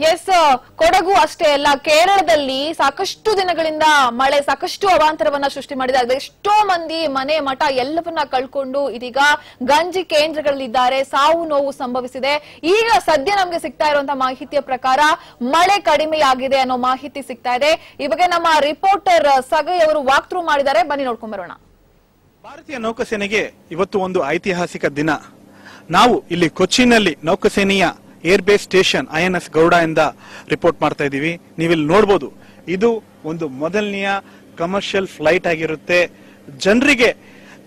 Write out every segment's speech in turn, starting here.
S, Kodagu ಅಷ್ಟೇ ಅಲ್ಲ, ಕೇರಳದಲ್ಲಿ ಸಾಕಷ್ಟು ದಿನಗಳಿಂದ ಮಳೆ ಸಾಕಷ್ಟು ಅವಾಂತರವನ್ನ ಸೃಷ್ಟಿ ಮಾಡಿದೆ. ಎಷ್ಟೋ ಮಂದಿ ಮನೆ ಮಠ ಎಲ್ಲವನ್ನ ಕಳ್ಕೊಂಡು ಇದೀಗ ಗಂಜಿ ಕೇಂದ್ರಗಳಲ್ಲಿದ್ದಾರೆ. ಸಾವು ನೋವು ಸಂಭವಿಸಿದೆ. ಈಗ ಸದ್ಯ ನಮಗೆ ಸಿಗ್ತಾ ಇರುವಂತಹ ಮಾಹಿತಿಯ ಪ್ರಕಾರ ಮಳೆ ಕಡಿಮೆಯಾಗಿದೆ ಅನ್ನೋ ಮಾಹಿತಿ ಸಿಗ್ತಾ ಇದೆ. ಈ ಬಗ್ಗೆ ನಮ್ಮ ರಿಪೋರ್ಟರ್ ಸಗೈ ಅವರು ವಾಕ್ ಥ್ರೂ ಮಾಡಿದ್ದಾರೆ. ಬನ್ನಿ ನೋಡ್ಕೊಂಡ್ ಬರೋಣ. ಭಾರತೀಯ ನೌಕಾಸೇನೆಗೆ ಇವತ್ತು ಒಂದು ಐತಿಹಾಸಿಕ ದಿನ. ನಾವು ಇಲ್ಲಿ ಕೊಚ್ಚಿನಲ್ಲಿ ನೌಕಾಸೇನೆಯ ಏರ್ ಬೇಸ್ ಸ್ಟೇಷನ್ INS ಗೌಡ ಇಂದ ರಿಪೋರ್ಟ್ ಮಾಡ್ತಾ ಇದೀವಿ. ನೀವಿಲ್ಲಿ ನೋಡಬಹುದು, ಇದು ಒಂದು ಮೊದಲನೆಯ ಕಮರ್ಷಿಯಲ್ ಫ್ಲೈಟ್ ಆಗಿರುತ್ತೆ. ಜನರಿಗೆ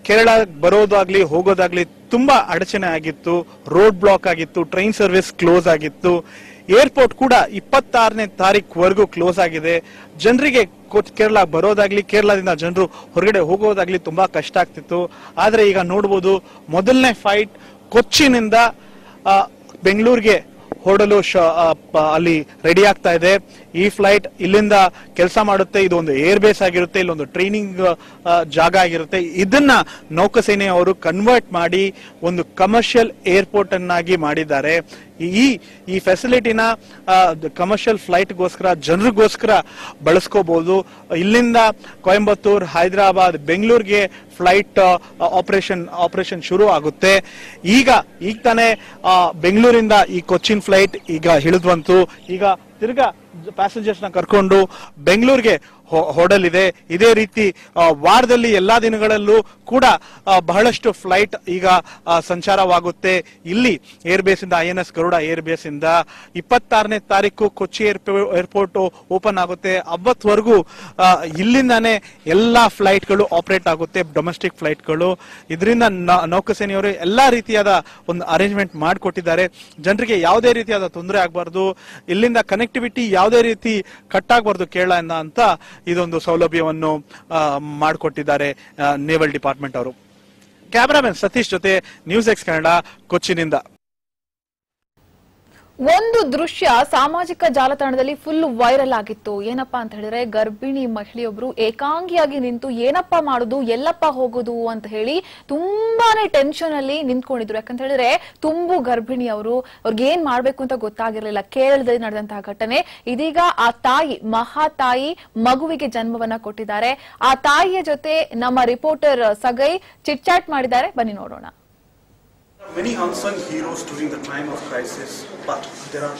ಕೇರಳ ಬರೋದಾಗ್ಲಿ ಹೋಗೋದಾಗ್ಲಿ ತುಂಬಾ ಅಡಚಣೆ ಆಗಿತ್ತು. ರೋಡ್ ಬ್ಲಾಕ್ ಆಗಿತ್ತು, ಟ್ರೈನ್ ಸರ್ವಿಸ್ ಕ್ಲೋಸ್ ಆಗಿತ್ತು. ಏರ್ಪೋರ್ಟ್ ಕೂಡ 26ನೇ ತಾರೀಕುವರೆಗೂ ಕ್ಲೋಸ್ ಆಗಿದೆ. ಜನರಿಗೆ ಕೇರಳ ಬರೋದಾಗ್ಲಿ ಕೇರಳದಿಂದ ಜನರು ಹೊರಗಡೆ ಹೋಗೋದಾಗ್ಲಿ ತುಂಬಾ ಕಷ್ಟ ಆಗ್ತಿತ್ತು. ಆದ್ರೆ ಈಗ ನೋಡಬಹುದು, ಮೊದಲನೇ ಫ್ಲೈಟ್ ಕೊಚ್ಚಿನಿಂದ ಬೆಂಗಳೂರಿಗೆ ಹೊರಡಲು ಅಲ್ಲಿ ರೆಡಿ ಆಗ್ತಾ ಇದೆ. ಈ ಫ್ಲೈಟ್ ಇಲ್ಲಿಂದ ಕೆಲಸ ಮಾಡುತ್ತೆ. ಇದು ಒಂದು ಏರ್ ಬೇಸ್ ಆಗಿರುತ್ತೆ, ಇಲ್ಲೊಂದು ಟ್ರೈನಿಂಗ್ ಜಾಗ ಆಗಿರುತ್ತೆ. ಇದನ್ನ ನೌಕಾಸೇನೆಯವರು ಕನ್ವರ್ಟ್ ಮಾಡಿ ಒಂದು ಕಮರ್ಷಿಯಲ್ ಏರ್ಪೋರ್ಟ್ ಅನ್ನಾಗಿ ಮಾಡಿದ್ದಾರೆ. ಈ ಫೆಸಿಲಿಟಿನ ಕಮರ್ಷಿಯಲ್ ಫ್ಲೈಟ್ಗೋಸ್ಕರ ಜನರಿಗೋಸ್ಕರ ಬಳಸ್ಕೋಬಹುದು. ಇಲ್ಲಿಂದ ಕೊಯಂಬತ್ತೂರ್, ಹೈದರಾಬಾದ್, ಬೆಂಗಳೂರಿಗೆ ಫ್ಲೈಟ್ ಆಪರೇಷನ್ ಶುರು ಆಗುತ್ತೆ. ಈಗ ತಾನೇ ಬೆಂಗಳೂರಿಂದ ಈ ಕೊಚ್ಚಿನ್ ಫ್ಲೈಟ್ ಈಗ ಇಳಿದ್ವಂತು. ಈಗ ತಿರ್ಗಾ ಪ್ಯಾಸೆಂಜರ್ಸ್ ನ ಕರ್ಕೊಂಡು ಬೆಂಗಳೂರಿಗೆ ಹೊರಡಲಿದೆ. ಇದೇ ರೀತಿ ವಾರದಲ್ಲಿ ಎಲ್ಲಾ ದಿನಗಳಲ್ಲೂ ಕೂಡ ಬಹಳಷ್ಟು ಫ್ಲೈಟ್ ಈಗ ಸಂಚಾರವಾಗುತ್ತೆ. ಇಲ್ಲಿ ಏರ್ ಬೇಸ್ ಇಂದ INS ಗರುಡ ಏರ್ ಬೇಸ್ ಇಂದ 26ನೇ ತಾರೀಕು ಕೊಚ್ಚಿ ಏರ್ಪೋರ್ಟ್ ಓಪನ್ ಆಗುತ್ತೆ. ಅವತ್ವರೆಗೂ ಇಲ್ಲಿಂದಾನೇ ಎಲ್ಲಾ ಫ್ಲೈಟ್ಗಳು ಆಪರೇಟ್ ಆಗುತ್ತೆ, ಡೊಮೆಸ್ಟಿಕ್ ಫ್ಲೈಟ್ಗಳು. ಇದರಿಂದ ನೌಕಾಸೇನೆಯವರು ಎಲ್ಲಾ ರೀತಿಯಾದ ಒಂದು ಅರೇಂಜ್ಮೆಂಟ್ ಮಾಡಿಕೊಟ್ಟಿದ್ದಾರೆ. ಜನರಿಗೆ ಯಾವುದೇ ರೀತಿಯಾದ ತೊಂದರೆ ಆಗಬಾರ್ದು, ಇಲ್ಲಿಂದ ಕನೆಕ್ಟಿವಿಟಿ ಯಾವುದೇ ರೀತಿ ಕಟ್ ಆಗಬಾರ್ದು ಕೇರಳದಿಂದ ಅಂತ ಇದೊಂದು ಸೌಲಭ್ಯವನ್ನು ಮಾಡಿಕೊಟ್ಟಿದ್ದಾರೆ ನೇವಲ್ ಡಿಪಾರ್ಟ್ಮೆಂಟ್ ಅವರು. ಕ್ಯಾಮರಾಮನ್ ಸತೀಶ್ ಜೊತೆ ನ್ಯೂಸ್ ಎಕ್ಸ್ ಕನ್ನಡ, ಕೊಚ್ಚಿನಿಂದ. ಒಂದು ದೃಶ್ಯ ಸಾಮಾಜಿಕ ಜಾಲತಾಣದಲ್ಲಿ ಫುಲ್ ವೈರಲ್ ಆಗಿತ್ತು. ಏನಪ್ಪಾ ಅಂತ ಹೇಳಿದ್ರೆ, ಗರ್ಭಿಣಿ ಮಹಿಳೆಯೊಬ್ರು ಏಕಾಂಗಿಯಾಗಿ ನಿಂತು ಏನಪ್ಪಾ ಮಾಡುದು, ಎಲ್ಲಪ್ಪ ಹೋಗುದು ಅಂತ ಹೇಳಿ ತುಂಬಾನೇ ಟೆನ್ಷನ್ ಅಲ್ಲಿ ನಿಂತ್ಕೊಂಡಿದ್ರು. ಯಾಕಂತ ಹೇಳಿದ್ರೆ ತುಂಬು ಗರ್ಭಿಣಿ ಅವರು, ಅವ್ರಿಗೆ ಏನ್ ಮಾಡ್ಬೇಕು ಅಂತ ಗೊತ್ತಾಗಿರ್ಲಿಲ್ಲ. ಕೇರಳದಲ್ಲಿ ನಡೆದಂತಹ ಘಟನೆ. ಇದೀಗ ಆ ತಾಯಿ, ಮಹಾತಾಯಿ ಮಗುವಿಗೆ ಜನ್ಮವನ್ನ ಕೊಟ್ಟಿದ್ದಾರೆ. ಆ ತಾಯಿಯ ಜೊತೆ ನಮ್ಮ ರಿಪೋರ್ಟರ್ ಸಗೈ ಚಿಟ್ ಚಾಟ್ ಮಾಡಿದ್ದಾರೆ. ಬನ್ನಿ ನೋಡೋಣ. Many unsung heroes during the time of crisis, but there are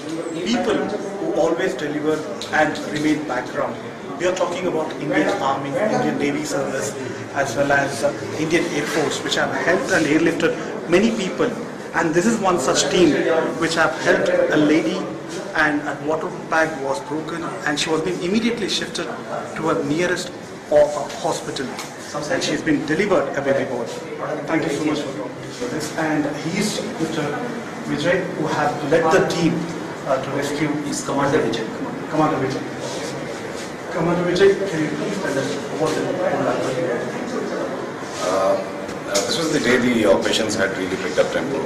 people who always deliver and remain background. We are talking about Indian Army, Indian Navy service, as well as Indian Air Force, which have helped and airlifted many people. And this is one such team which have helped a lady, and a water bag was broken, and she was being immediately shifted to a nearest hospital, and she has been delivered a baby boy. Thank you so much for this. And he is Mr. Vijay, who has led the team to rescue. He's Commander Vijay. Commander Vijay. Commander Vijay, can you please tell us what the This was the day the operations had really picked up tempo.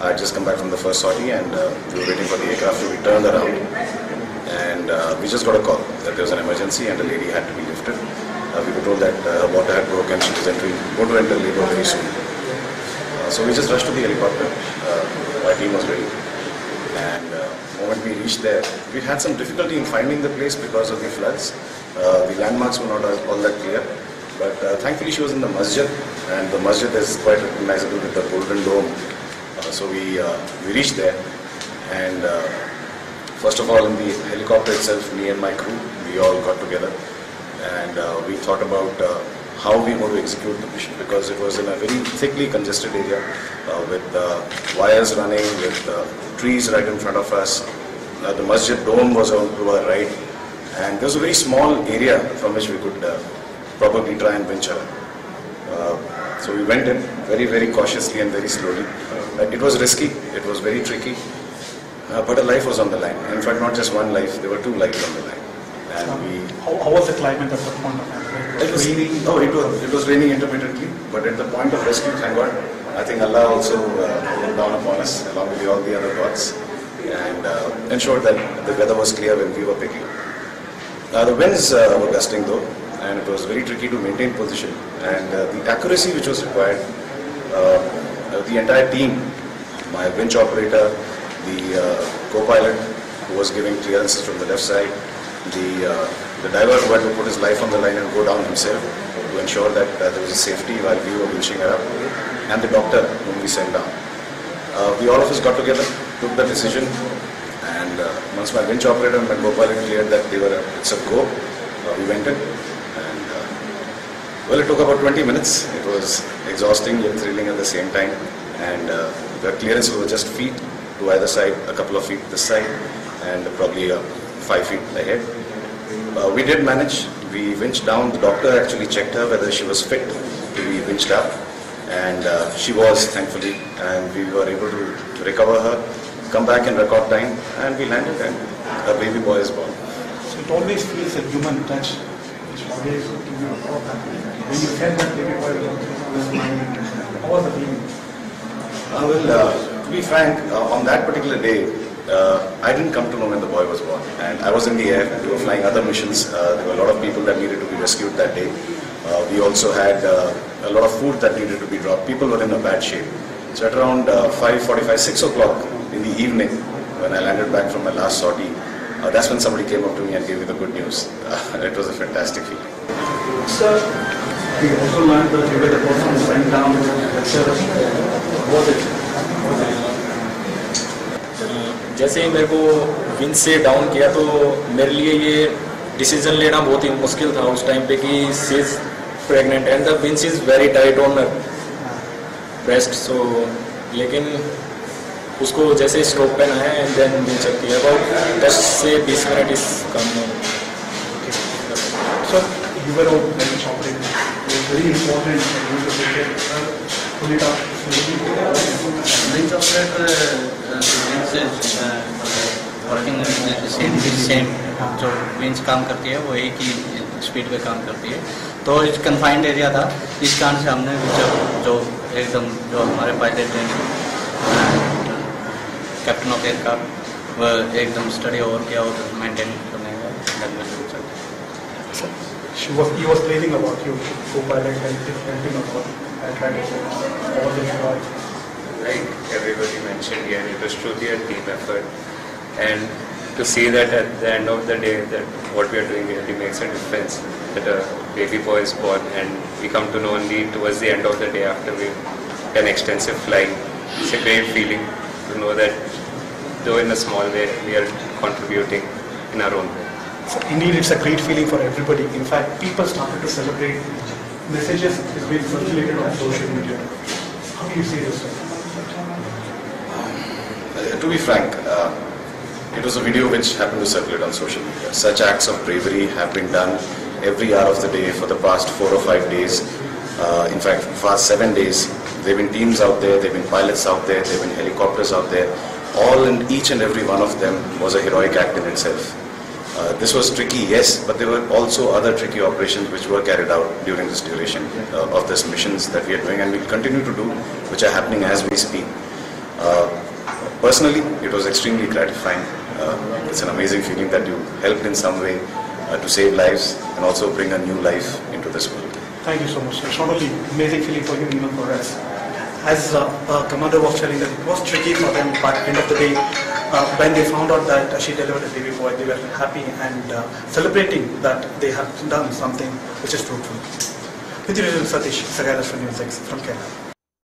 I had just come back from the first sortie, and we were waiting for the aircraft to be turned around. And we just got a call that there was an emergency and a lady had to be lifted. We were told that her water had broken, she was going to enter labor very soon. So we just rushed to the helicopter. My team was ready. And the moment we reached there, we had some difficulty in finding the place because of the floods. The landmarks were not all that clear. But thankfully she was in the masjid, and the masjid is quite recognizable with the golden dome. So we reached there, and first of all, in the helicopter itself, me and my crew, we all got together, and we thought about how we were going to execute the mission, because it was in a very thickly congested area with wires running, with trees right in front of us. The masjid dome was on to our right, and there was a very small area from which we could probably try and venture. So we went in very, very cautiously and very slowly. It was risky, it was very tricky, but a life was on the line. In fact, not just one life, there were two lives on the line. And how was the climate at that point of time? It was raining intermittently, but at the point of rescue, thank God, I think Allah also looked down upon us along with all the other gods, and ensured that the weather was clear when we were picking. The winds were gusting though, and it was very tricky to maintain position, and the accuracy which was required, the entire team, my winch operator, the co-pilot, who was giving clearances from the left side, the diver who had to put his life on the line and go down himself to ensure that there was a safety while we were winching her up, and the doctor whom we sent down. We all of us got together, took the decision, and once my winch operator and my co-pilot cleared that it's a go, we went in. And well, it took about 20 minutes. It was exhausting yet thrilling at the same time. And the clearance was just feet to either side, a couple of feet this side, and probably 5 feet ahead. We did manage. We winched down. The doctor actually checked her whether she was fit to be winched up. And she was, thankfully, and we were able to recover her, come back in record time, and we landed, and a baby boy is born. So it always feels a human touch, which always gives you a problem. When you said that baby boy was mine, how was the feeling? To be frank, on that particular day, I didn't come to know when the boy was born, and I was in the air, and we were flying other missions. There were a lot of people that needed to be rescued that day. We also had a lot of food that needed to be dropped. People were in a bad shape. So at around 5:45, 6 o'clock in the evening, when I landed back from my last sortie, that's when somebody came up to me and gave me the good news. It was a fantastic feeling. Sir, we also learned that you were the person who went down to the lecture. Was it? जैसे ही मेरे को wind से down किया तो मेरे लिए ये decision लेना बहुत ही मुश्किल था उस टाइम पे कि she is pregnant and the wind is very tight on breast सो लेकिन उसको जैसे स्ट्रोक पेन आया एंड देन विंड चेक किया अबाउट 10 से 20 मिनट इस कम में. Sir, you were out when shopping. It was very important for you to take pull it up. Winch operator working same जो winch काम करती है वो एक ही स्पीड पे काम करती है. तो इस कन्फाइंड एरिया था, इस कारण से हमने जो एकदम जो हमारे पायलट हैं कैप्टन ऑफ एयरक्राफ्ट वो एकदम स्टडी ओवर किया और मेंटेन करने का. He was praising about you, co-pilot, and helping about and trying to all the joy. Like everybody mentioned here, it was truly a team effort, and to see that at the end of the day that what we are doing really makes a difference, that a baby boy is born, and we come to know only towards the end of the day after we've done extensive flying. It's a great feeling to know that though in a small way we are contributing in our own way. So indeed, it's a great feeling for everybody. In fact, people started to celebrate. Messages is being circulated on social media. How do you see this? To be frank, it was a video which happened to circulate on social media. Such acts of bravery have been done every hour of the day for the past 4 or 5 days. In fact, past 7 days. There have been teams out there, there have been pilots out there, there have been helicopters out there. All and each and every one of them was a heroic act in itself. This was tricky, yes, but there were also other tricky operations which were carried out during this duration of this missions that we are doing and will continue to do, which are happening as we speak. Personally, it was extremely gratifying. It's an amazing feeling that you helped in some way to save lives and also bring a new life into this world. Thank you so much. It's not only amazing feeling for you, even for us. As Commander was telling that it was tricky for them, but at the end of the day, when they found out that she delivered a baby boy, they were happy and celebrating that they have done something which is fruitful. With you, Satish Sagailas from News X from Kerala.